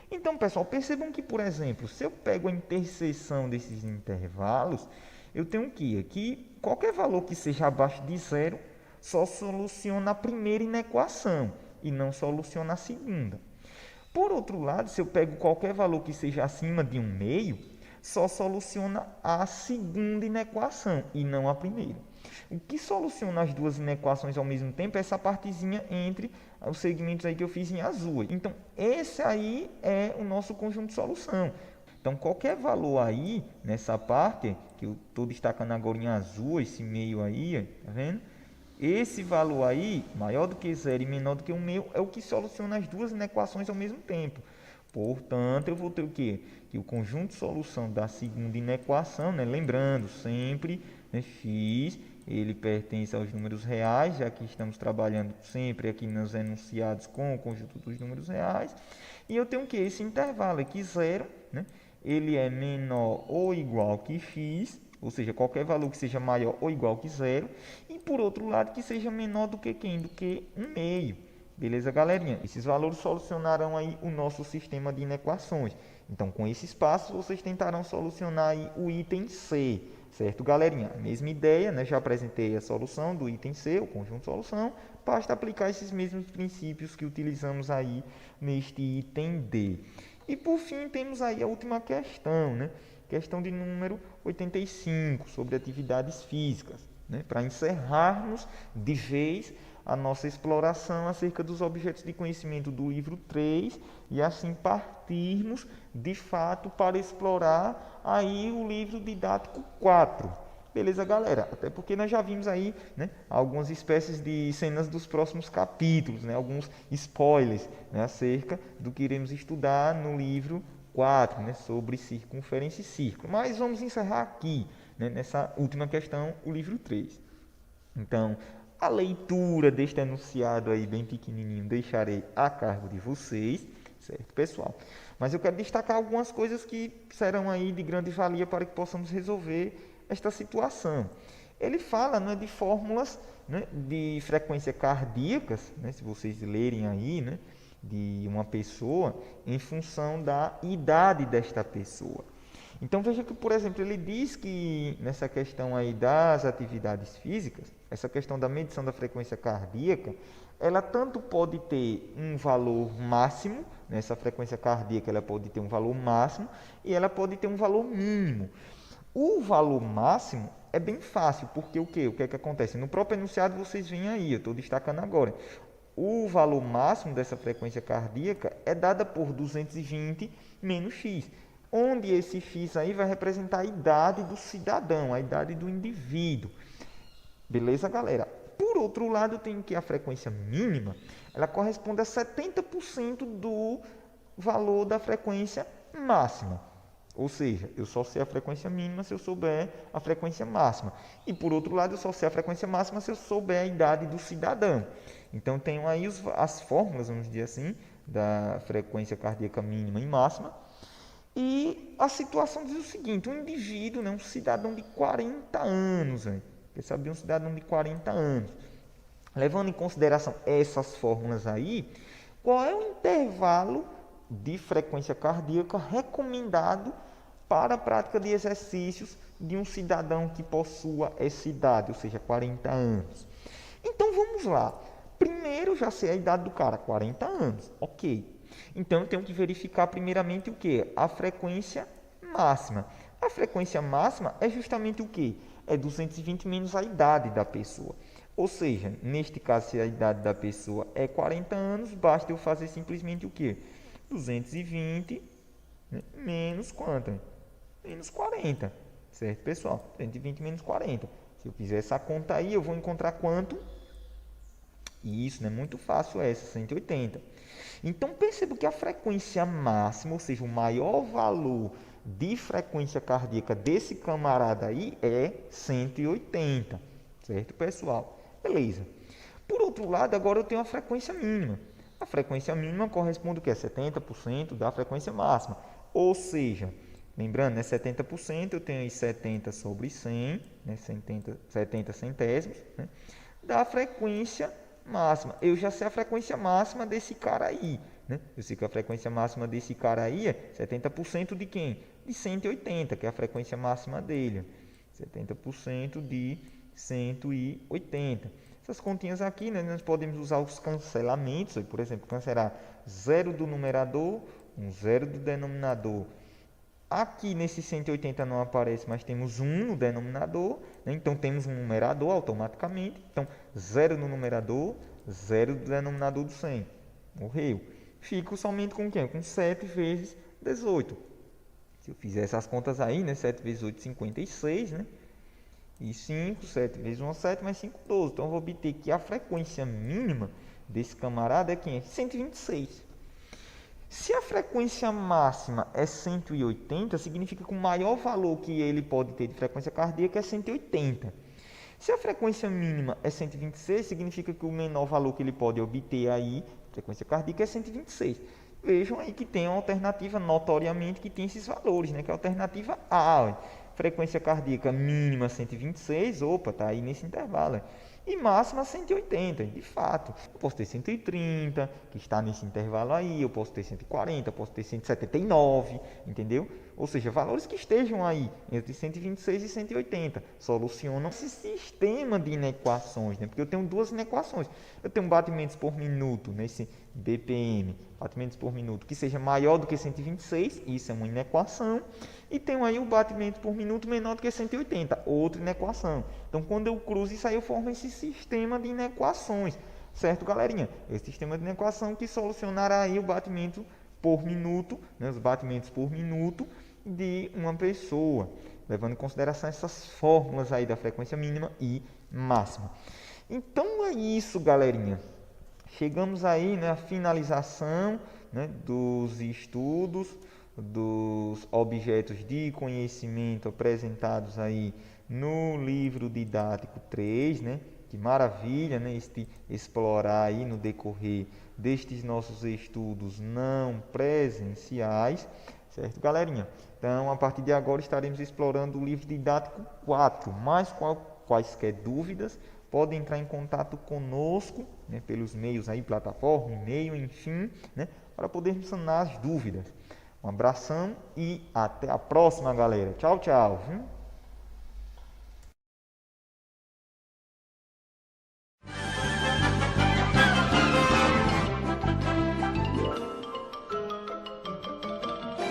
Então, pessoal, percebam que, por exemplo, se eu pego a interseção desses intervalos, eu tenho que aqui, qualquer valor que seja abaixo de zero só soluciona a primeira inequação e não soluciona a segunda. Por outro lado, se eu pego qualquer valor que seja acima de 1 meio, só soluciona a segunda inequação e não a primeira. O que soluciona as duas inequações ao mesmo tempo é essa partezinha entre os segmentos aí que eu fiz em azul. Então, esse aí é o nosso conjunto de solução. Então, qualquer valor aí, nessa parte, que eu estou destacando agora em azul, esse meio aí, tá vendo? Esse valor aí, maior do que zero e menor do que 1 meio, é o que soluciona as duas inequações ao mesmo tempo. Portanto, eu vou ter o quê? Que o conjunto de solução da segunda inequação, né? Lembrando sempre, né, x, ele pertence aos números reais, já que estamos trabalhando sempre aqui nos enunciados com o conjunto dos números reais. E eu tenho o quê? Esse intervalo aqui, zero, né? Ele é menor ou igual que x, ou seja, qualquer valor que seja maior ou igual que zero, e por outro lado que seja menor do que quem? Do que 1 meio. Beleza, galerinha? Esses valores solucionarão aí o nosso sistema de inequações. Então, com esses passos, vocês tentarão solucionar aí o item C, certo, galerinha? Mesma ideia, né? Já apresentei a solução do item C, o conjunto de solução, basta aplicar esses mesmos princípios que utilizamos aí neste item D. E por fim, temos aí a última questão, né? Questão de número 85, sobre atividades físicas, né? Para encerrarmos de vez a nossa exploração acerca dos objetos de conhecimento do livro 3 e assim partirmos, de fato, para explorar aí o livro didático 4. Beleza, galera? Até porque nós já vimos aí, né, algumas espécies de cenas dos próximos capítulos, né, alguns spoilers, né, acerca do que iremos estudar no livro 4, né, sobre circunferência e círculo. Mas vamos encerrar aqui, né, nessa última questão, o livro 3. Então, a leitura deste enunciado aí bem pequenininho deixarei a cargo de vocês, certo, pessoal? Mas eu quero destacar algumas coisas que serão aí de grande valia para que possamos resolver esta situação. Ele fala, né, de fórmulas, né, de frequência cardíacas, né, se vocês lerem aí, né, de uma pessoa em função da idade desta pessoa. Então veja que, por exemplo, ele diz que nessa questão aí das atividades físicas, essa questão da medição da frequência cardíaca, ela tanto pode ter um valor máximo, nessa frequência cardíaca ela pode ter um valor máximo e ela pode ter um valor mínimo. O valor máximo é bem fácil, porque o que? O que é que acontece? No próprio enunciado vocês veem aí, eu estou destacando agora. O valor máximo dessa frequência cardíaca é dada por 220 menos x, onde esse x aí vai representar a idade do cidadão, a idade do indivíduo. Beleza, galera? Por outro lado, tem que a frequência mínima, ela corresponde a 70% do valor da frequência máxima. Ou seja, eu só sei a frequência mínima se eu souber a frequência máxima. E por outro lado, eu só sei a frequência máxima se eu souber a idade do cidadão. Então, tenho aí as fórmulas, vamos dizer assim, da frequência cardíaca mínima e máxima. E a situação diz o seguinte: um indivíduo, né, um cidadão de 40 anos, quer saber, um cidadão de 40 anos, levando em consideração essas fórmulas aí, qual é o intervalo de frequência cardíaca recomendado para a prática de exercícios de um cidadão que possua essa idade, ou seja, 40 anos. Então vamos lá. Primeiro, já sei a idade do cara, 40 anos, ok. Então eu tenho que verificar primeiramente o que? A frequência máxima. A frequência máxima é justamente o que? É 220 menos a idade da pessoa. Ou seja, neste caso, se a idade da pessoa é 40 anos, basta eu fazer simplesmente o que? 220, né, menos quanto? Menos 40, certo, pessoal? 220 menos 40. Se eu fizer essa conta aí, eu vou encontrar quanto? E isso, né? Muito fácil essa, 180. Então, perceba que a frequência máxima, ou seja, o maior valor de frequência cardíaca desse camarada aí é 180, certo, pessoal? Beleza. Por outro lado, agora eu tenho a frequência mínima. A frequência mínima corresponde ao que? 70% da frequência máxima. Ou seja, lembrando, né, 70%, eu tenho aí 70 sobre 100, né, 70 centésimos, né, da frequência máxima. Eu já sei a frequência máxima desse cara aí, né? Eu sei que a frequência máxima desse cara aí é 70% de quem? De 180, que é a frequência máxima dele. 70% de 180. Essas continhas aqui, né, nós podemos usar os cancelamentos, por exemplo, cancelar 0 do numerador, 0 do denominador. Aqui nesse 180 não aparece, mas temos 1 no denominador, né? Então temos um numerador automaticamente. Então 0 no numerador, 0 do denominador do 100. Morreu. Fico somente com quem? Com 7 vezes 18. Se eu fizer essas contas aí, né, 7 vezes 8, 56, né? E 5, 7 vezes 1, 7, mais 5, 12. Então, eu vou obter que a frequência mínima desse camarada é quem? 126. Se a frequência máxima é 180, significa que o maior valor que ele pode ter de frequência cardíaca é 180. Se a frequência mínima é 126, significa que o menor valor que ele pode obter aí, frequência cardíaca, é 126. Vejam aí que tem uma alternativa, notoriamente, que tem esses valores, né? Que é a alternativa A. Frequência cardíaca mínima 126, opa, está aí nesse intervalo. E máxima 180, de fato. Eu posso ter 130, que está nesse intervalo aí, eu posso ter 140, eu posso ter 179, entendeu? Ou seja, valores que estejam aí entre 126 e 180 solucionam esse sistema de inequações, né? Porque eu tenho duas inequações. Eu tenho batimentos por minuto nesse BPM, batimentos por minuto, que seja maior do que 126, isso é uma inequação. E tenho aí o batimento por minuto menor do que 180, outra inequação. Então, quando eu cruzo isso aí, eu formo esse sistema de inequações, certo, galerinha? Esse sistema de inequação que solucionará aí o batimento por minuto, né, os batimentos por minuto de uma pessoa, levando em consideração essas fórmulas aí da frequência mínima e máxima. Então, é isso, galerinha. Chegamos aí, né, à finalização, né, dos estudos dos objetos de conhecimento apresentados aí no livro didático 3, né? Que maravilha, né? Explorar aí no decorrer destes nossos estudos não presenciais, certo, galerinha? Então, a partir de agora estaremos explorando o livro didático 4, mas quaisquer dúvidas, podem entrar em contato conosco, né, pelos meios aí, plataforma, e-mail, enfim, né, para podermos sanar as dúvidas. Um abração e até a próxima, galera. Tchau, tchau.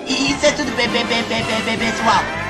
Isso é tudo bem, pessoal.